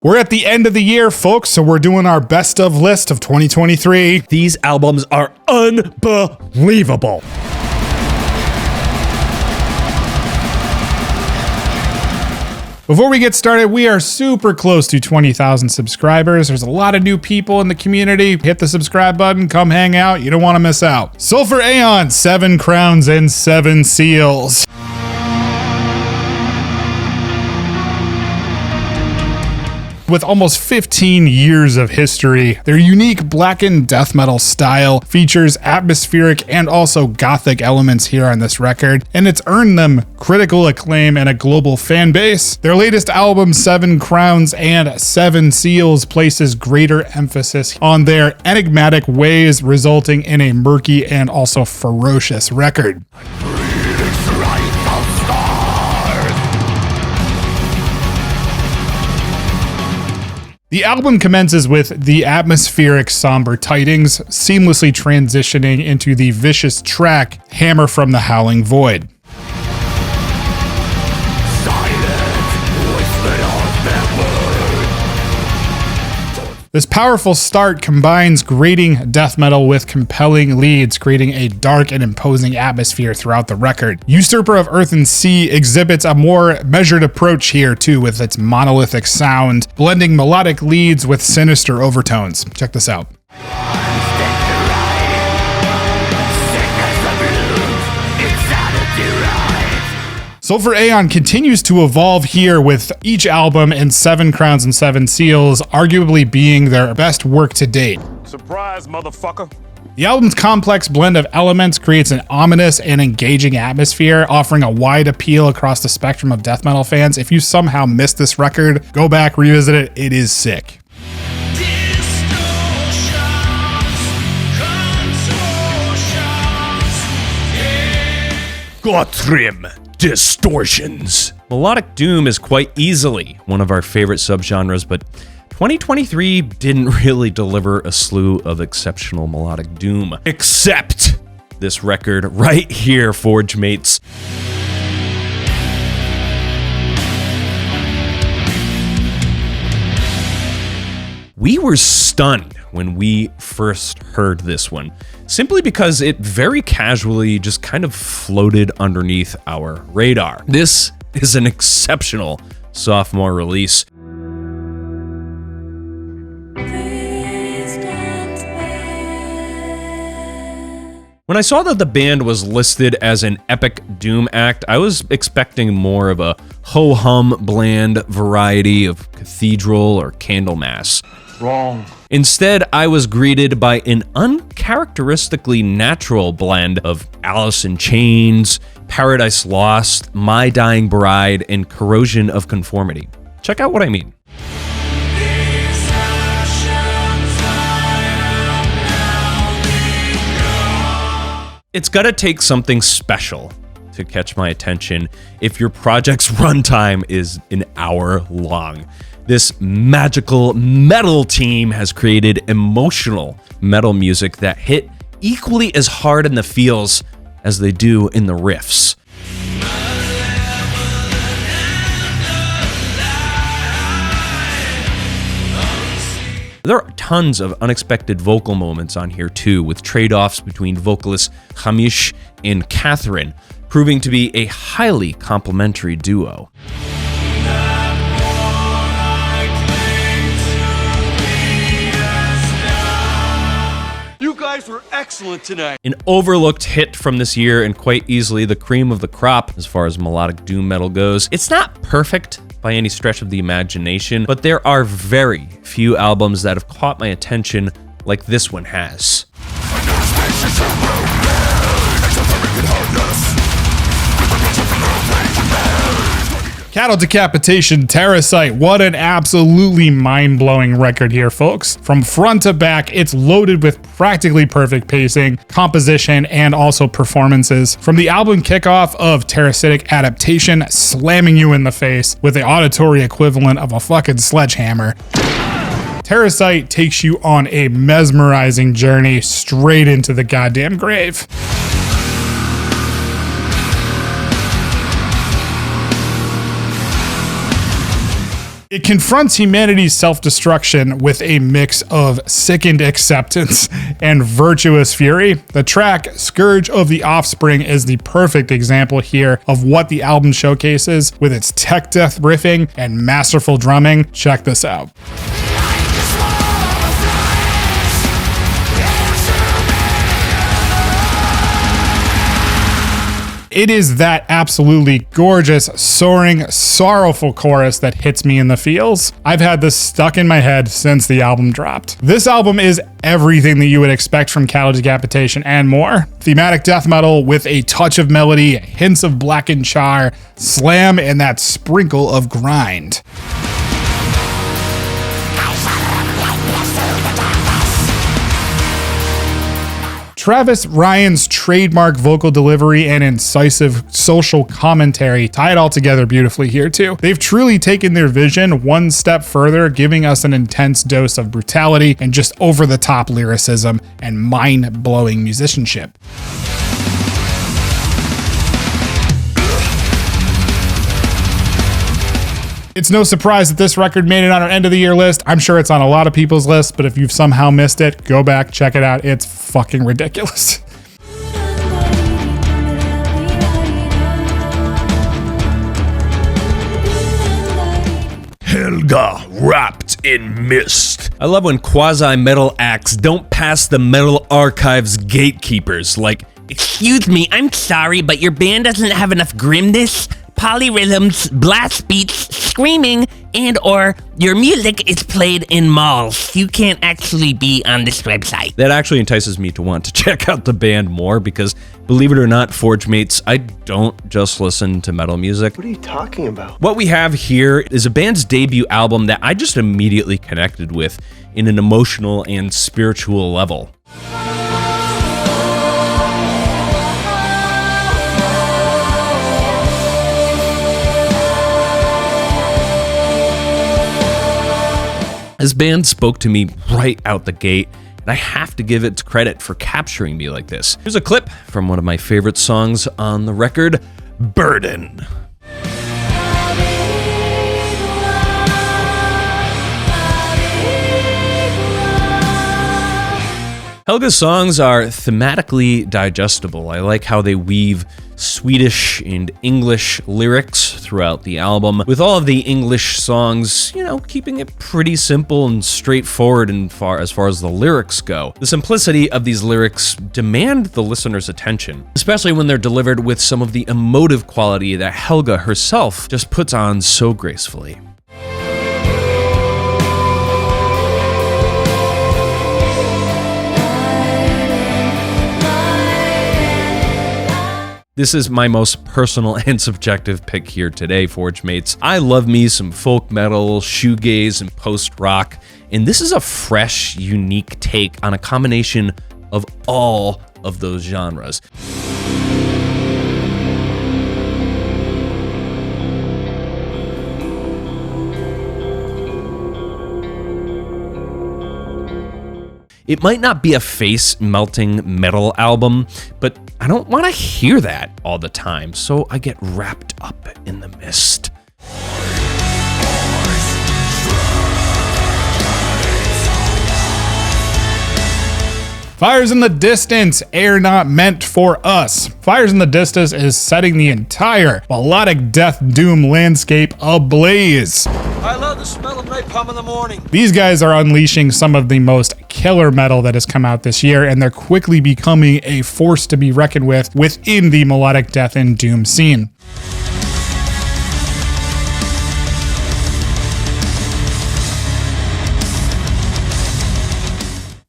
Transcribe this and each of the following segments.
We're at the end of the year, folks, so we're doing our best of list of 2023. These albums are unbelievable. Before we get started, we are super close to 20,000 subscribers. There's a lot of new people in the community. Hit the subscribe button, come hang out. You don't want to miss out. Sulphur Aeon, 7 crowns and 7 seals. With almost 15 years of history, their unique blackened death metal style features atmospheric and also gothic elements here on this record, and it's earned them critical acclaim and a global fan base. Their latest album, 7 Crowns and 7 Seals, places greater emphasis on their enigmatic ways, resulting in a murky and also ferocious record. The album commences with the atmospheric somber tidings, seamlessly transitioning into the vicious track, Hammer from the Howling Void. This powerful start combines grating death metal with compelling leads, creating a dark and imposing atmosphere throughout the record. Usurper of Earth and Sea exhibits a more measured approach here too, with its monolithic sound, blending melodic leads with sinister overtones. Check this out. Sulphur Aeon continues to evolve here, with each album and 7 Crowns and 7 Seals arguably being their best work to date. Surprise, motherfucker. The album's complex blend of elements creates an ominous and engaging atmosphere, offering a wide appeal across the spectrum of death metal fans. If you somehow missed this record, go back, revisit it. It is sick. Godthrymm. Distortions. Melodic doom is quite easily one of our favorite subgenres, but 2023 didn't really deliver a slew of exceptional melodic doom. Except this record right here, Forgemates. We were stunned when we first heard this one, simply because it very casually just kind of floated underneath our radar. This is an exceptional sophomore release. When I saw that the band was listed as an epic doom act, I was expecting more of a ho-hum bland variety of cathedral or Candlemass. Wrong. Instead, I was greeted by an uncharacteristically natural blend of Alice in Chains, Paradise Lost, My Dying Bride, and Corrosion of Conformity. Check out what I mean. It's gotta take something special to catch my attention if your project's runtime is an hour long. This magical metal team has created emotional metal music that hit equally as hard in the feels as they do in the riffs. There are tons of unexpected vocal moments on here too, with trade-offs between vocalists Hamish and Catherine, proving to be a highly complementary duo. You guys were excellent tonight. An overlooked hit from this year, and quite easily the cream of the crop as far as melodic doom metal goes. It's not perfect by any stretch of the imagination, but there are very few albums that have caught my attention like this one has. Cattle Decapitation, Terrasite. What an absolutely mind-blowing record here, folks. From front to back, it's loaded with practically perfect pacing, composition, and also performances. From the album kickoff of Terrasite Adaptation, slamming you in the face with the auditory equivalent of a fucking sledgehammer, Terrasite takes you on a mesmerizing journey straight into the goddamn grave. It confronts humanity's self-destruction with a mix of sickened acceptance and virtuous fury. The track Scourge of the Offspring is the perfect example here of what the album showcases with its tech death riffing and masterful drumming. Check this out. It is that absolutely gorgeous, soaring, sorrowful chorus that hits me in the feels. I've had this stuck in my head since the album dropped. This album is everything that you would expect from Cattle Decapitation and more. Thematic death metal with a touch of melody, hints of blackened char, slam, and that sprinkle of grind. Travis Ryan's trademark vocal delivery and incisive social commentary tie it all together beautifully here too. They've truly taken their vision one step further, giving us an intense dose of brutality and just over-the-top lyricism and mind-blowing musicianship. It's no surprise that this record made it on our end of the year list. I'm sure it's on a lot of people's lists, but if you've somehow missed it, go back, check it out. It's fucking ridiculous. Helga wrapped in mist. I love when quasi-metal acts don't pass the metal archive's gatekeepers, like, excuse me, I'm sorry, but your band doesn't have enough grimness, polyrhythms, blast beats, screaming, and or your music is played in malls. You can't actually be on this website. That actually entices me to want to check out the band more because, believe it or not, Forgemates, I don't just listen to metal music. What are you talking about? What we have here is a band's debut album that I just immediately connected with in an emotional and spiritual level. This band spoke to me right out the gate, and I have to give it credit for capturing me like this. Here's a clip from one of my favorite songs on the record, Burden. Helga's songs are thematically digestible. I like how they weave Swedish and English lyrics throughout the album, with all of the English songs, keeping it pretty simple and straightforward as far as the lyrics go. The simplicity of these lyrics demand the listener's attention, especially when they're delivered with some of the emotive quality that Helga herself just puts on so gracefully. This is my most personal and subjective pick here today, Forgemates. I love me some folk metal, shoegaze, and post-rock, and this is a fresh, unique take on a combination of all of those genres. It might not be a face-melting metal album, but I don't want to hear that all the time, so I get wrapped up in the mist. Fires in the Distance, Air Not Meant for Us. Fires in the Distance is setting the entire melodic death doom landscape ablaze. I love the smell of napalm in the morning. These guys are unleashing some of the most killer metal that has come out this year, and they're quickly becoming a force to be reckoned with within the melodic death and doom scene.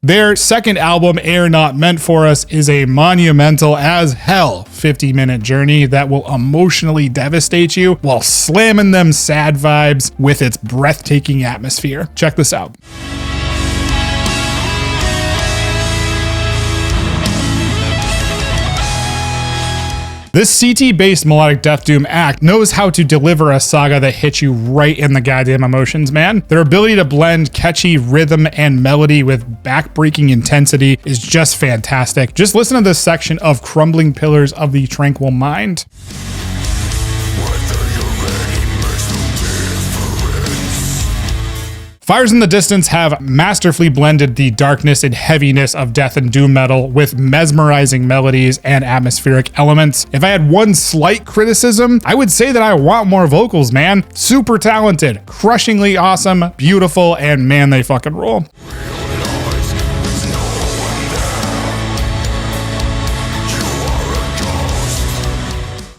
Their second album, Air Not Meant for Us, is a monumental as hell 50-minute journey that will emotionally devastate you while slamming them sad vibes with its breathtaking atmosphere. Check this out. This CT-based melodic death doom act knows how to deliver a saga that hits you right in the goddamn emotions, man. Their ability to blend catchy rhythm and melody with back-breaking intensity is just fantastic. Just listen to this section of Crumbling Pillars of the Tranquil Mind. Fires in the Distance have masterfully blended the darkness and heaviness of death and doom metal with mesmerizing melodies and atmospheric elements. If I had one slight criticism, I would say that I want more vocals, man. Super talented, crushingly awesome, beautiful, and man, they fucking rule.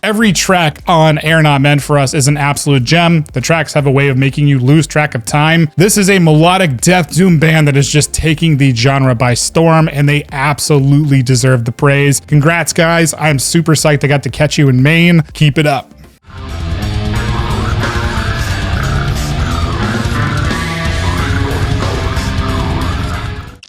Every track on Air Not Meant For Us is an absolute gem. The tracks have a way of making you lose track of time. This is a melodic death doom band that is just taking the genre by storm, and they absolutely deserve the praise. Congrats, guys. I'm super psyched I got to catch you in Maine. Keep it up.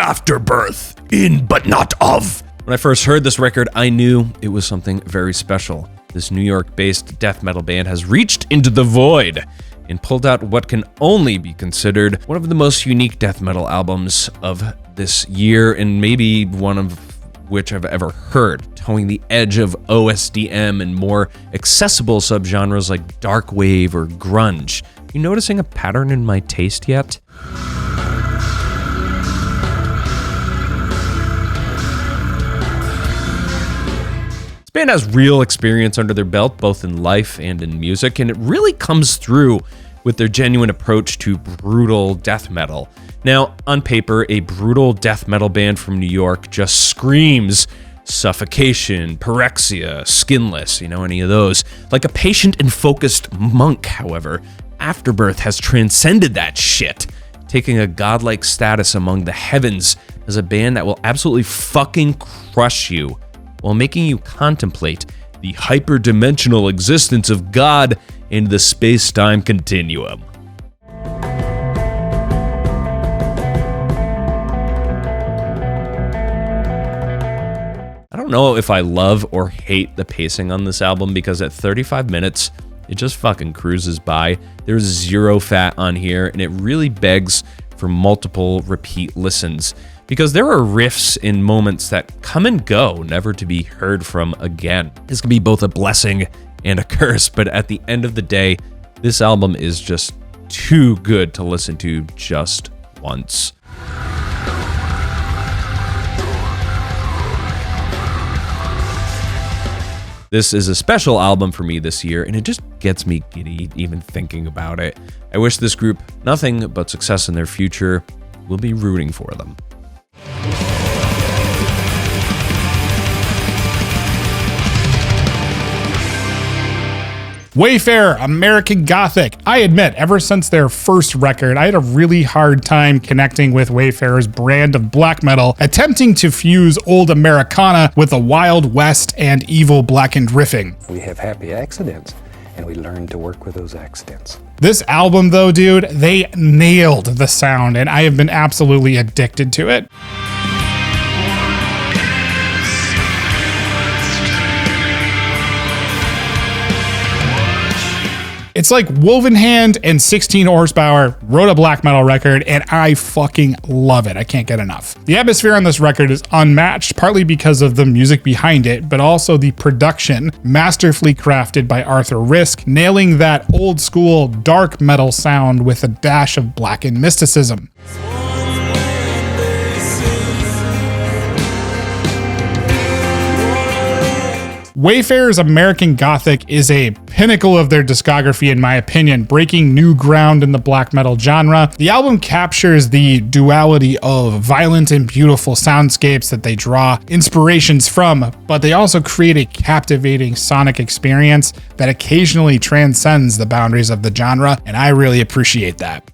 Afterbirth, in but not of. When I first heard this record, I knew it was something very special. This New York-based death metal band has reached into the void and pulled out what can only be considered one of the most unique death metal albums of this year, and maybe one of which I've ever heard, towing the edge of OSDM and more accessible subgenres like dark wave or grunge. You noticing a pattern in my taste yet? Band has real experience under their belt, both in life and in music, and it really comes through with their genuine approach to brutal death metal. Now, on paper, a brutal death metal band from New York just screams suffocation, pyrexia, skinless, any of those. Like a patient and focused monk, however, Afterbirth has transcended that shit, taking a godlike status among the heavens as a band that will absolutely fucking crush you, while making you contemplate the hyperdimensional existence of God and the space-time continuum. I don't know if I love or hate the pacing on this album, because at 35 minutes, it just fucking cruises by. There's zero fat on here, and it really begs for multiple repeat listens, because there are riffs in moments that come and go, never to be heard from again. This can be both a blessing and a curse, but at the end of the day, this album is just too good to listen to just once. This is a special album for me this year, and it just gets me giddy even thinking about it. I wish this group nothing but success in their future. We'll be rooting for them. Wayfarer, American Gothic. I admit, ever since their first record, I had a really hard time connecting with Wayfarer's brand of black metal, attempting to fuse old Americana with the Wild West and evil blackened riffing. We have happy accidents, and we learn to work with those accidents. This album, though, dude, they nailed the sound, and I have been absolutely addicted to it. It's like Woven Hand and 16 Horsepower wrote a black metal record, and I fucking love it. I can't get enough. The atmosphere on this record is unmatched, partly because of the music behind it, but also the production, masterfully crafted by Arthur Risk, nailing that old school dark metal sound with a dash of blackened mysticism. Wayfarer's American Gothic is a pinnacle of their discography, in my opinion, breaking new ground in the black metal genre. The album captures the duality of violent and beautiful soundscapes that they draw inspirations from, but they also create a captivating sonic experience that occasionally transcends the boundaries of the genre, and I really appreciate that.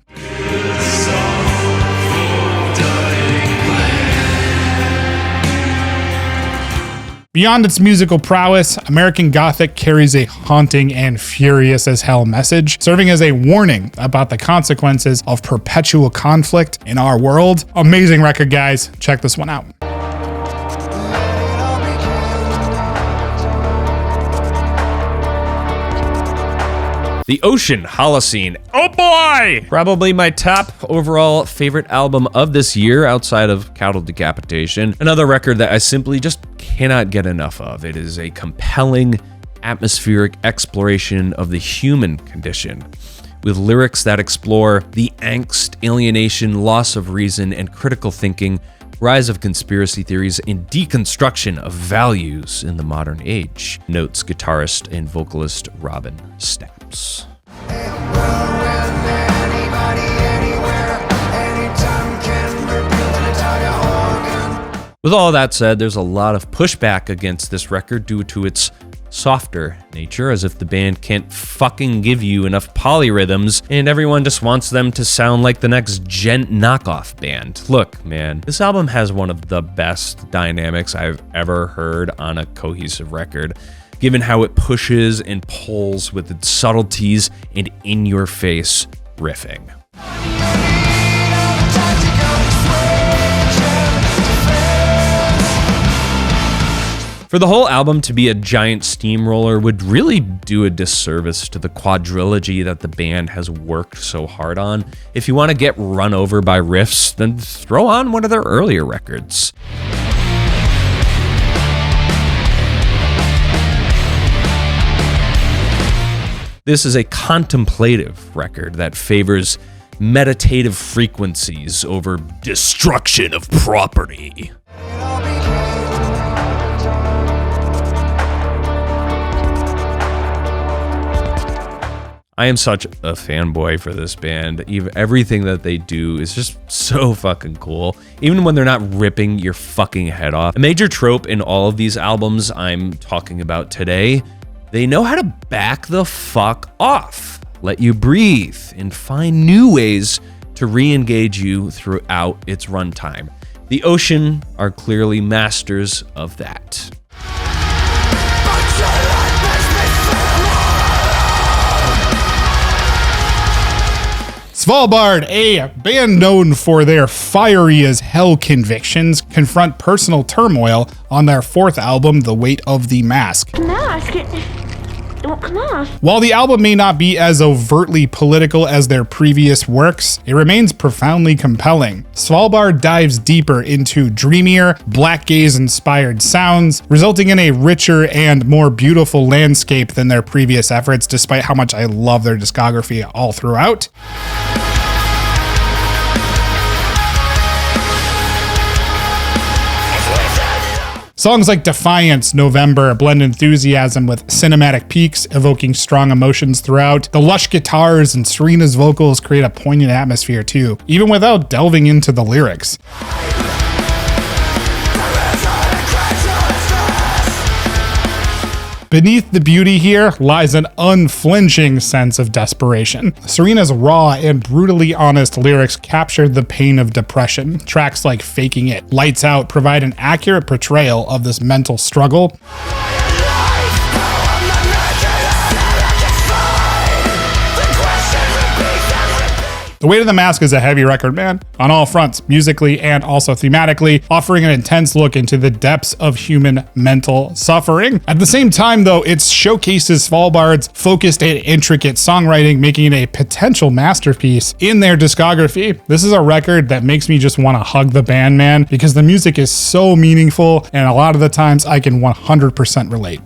Beyond its musical prowess, American Gothic carries a haunting and furious as hell message, serving as a warning about the consequences of perpetual conflict in our world. Amazing record, guys. Check this one out. The Ocean Holocene. Oh boy! Probably my top overall favorite album of this year outside of Cattle Decapitation. Another record that I simply just cannot get enough of. It is a compelling, atmospheric exploration of the human condition, with lyrics that explore the angst, alienation, loss of reason, and critical thinking, rise of conspiracy theories, and deconstruction of values in the modern age, notes guitarist and vocalist Robin Stamps. With all that said, there's a lot of pushback against this record due to its softer nature, as if the band can't fucking give you enough polyrhythms and everyone just wants them to sound like the next gent knockoff band. Look, man, this album has one of the best dynamics I've ever heard on a cohesive record, given how it pushes and pulls with its subtleties and in-your-face riffing. For the whole album to be a giant steamroller would really do a disservice to the quadrilogy that the band has worked so hard on. If you want to get run over by riffs, then throw on one of their earlier records. This is a contemplative record that favors meditative frequencies over destruction of property. I am such a fanboy for this band. Everything that they do is just so fucking cool, even when they're not ripping your fucking head off. A major trope in all of these albums I'm talking about today, they know how to back the fuck off, let you breathe, and find new ways to re-engage you throughout its runtime. The Ocean are clearly masters of that. Svalbard, a band known for their fiery as hell convictions, confront personal turmoil on their fourth album, The Weight of the Mask. While the album may not be as overtly political as their previous works, it remains profoundly compelling. Svalbard dives deeper into dreamier, black gaze-inspired sounds, resulting in a richer and more beautiful landscape than their previous efforts, despite how much I love their discography all throughout. Songs like Defiance, November blend enthusiasm with cinematic peaks, evoking strong emotions throughout. The lush guitars and Serena's vocals create a poignant atmosphere too, even without delving into the lyrics. Beneath the beauty here lies an unflinching sense of desperation. Serena's raw and brutally honest lyrics captured the pain of depression. Tracks like Faking It, Lights Out provide an accurate portrayal of this mental struggle. The Weight of the Mask is a heavy record, man, on all fronts, musically and also thematically, offering an intense look into the depths of human mental suffering. At the same time, though, it showcases Svalbard's focused and intricate songwriting, making it a potential masterpiece in their discography. This is a record that makes me just want to hug the band, man, because the music is so meaningful, and a lot of the times I can 100% relate.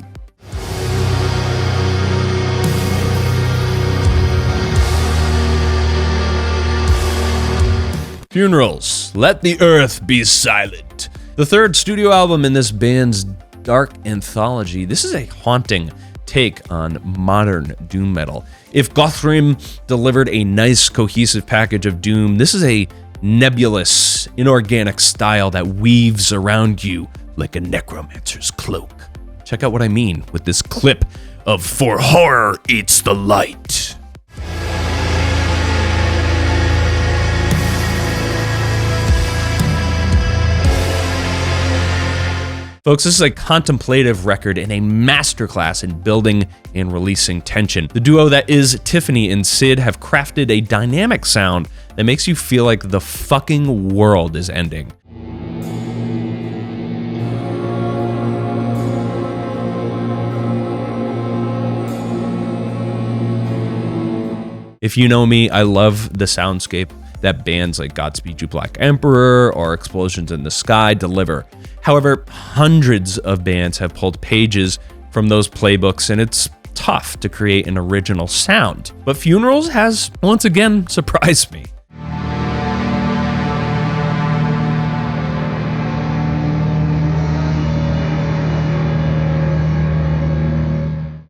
Fvnerals, Let the Earth Be Silent. The third studio album in this band's dark anthology. This is a haunting take on modern doom metal. If Godthrymm delivered a nice cohesive package of doom, this is a nebulous, inorganic style that weaves around you like a necromancer's cloak. Check out what I mean with this clip of For Horror Eats the Light. Folks, this is a contemplative record and a masterclass in building and releasing tension. The duo that is Tiffany and Sid have crafted a dynamic sound that makes you feel like the fucking world is ending. If you know me, I love the soundscape that bands like Godspeed You Black Emperor or Explosions in the Sky deliver. However, hundreds of bands have pulled pages from those playbooks, and it's tough to create an original sound. But Fvnerals has, once again, surprised me.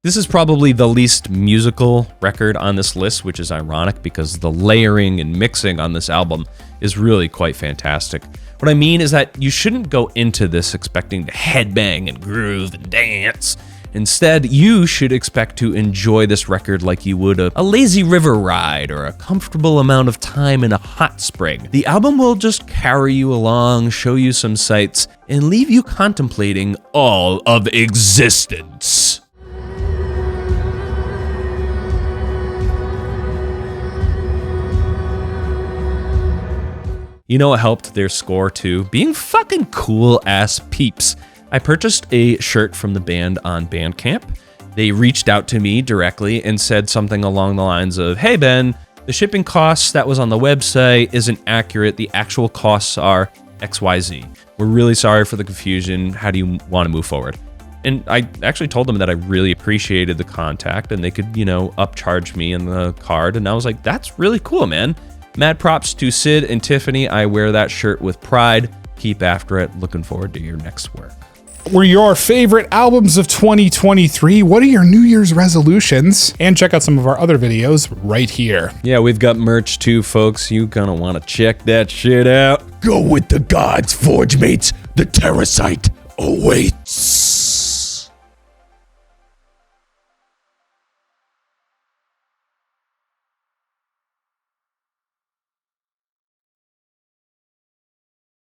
This is probably the least musical record on this list, which is ironic because the layering and mixing on this album is really quite fantastic. What I mean is that you shouldn't go into this expecting to headbang and groove and dance. Instead, you should expect to enjoy this record like you would a lazy river ride or a comfortable amount of time in a hot spring. The album will just carry you along, show you some sights, and leave you contemplating all of existence. You know what helped their score too? Being fucking cool ass peeps. I purchased a shirt from the band on Bandcamp. They reached out to me directly and said something along the lines of, "Hey Ben, the shipping costs that was on the website isn't accurate. The actual costs are XYZ. We're really sorry for the confusion. How do you want to move forward?" And I actually told them that I really appreciated the contact and they could, upcharge me in the card. And I was like, that's really cool, man. Mad props to Sid and Tiffany. I wear that shirt with pride. Keep after it. Looking forward to your next work. Were your favorite albums of 2023? What are your New Year's resolutions? And check out some of our other videos right here. Yeah, we've got merch too, folks. You're gonna want to check that shit out. Go with the gods, Forge mates. The Terrasite awaits.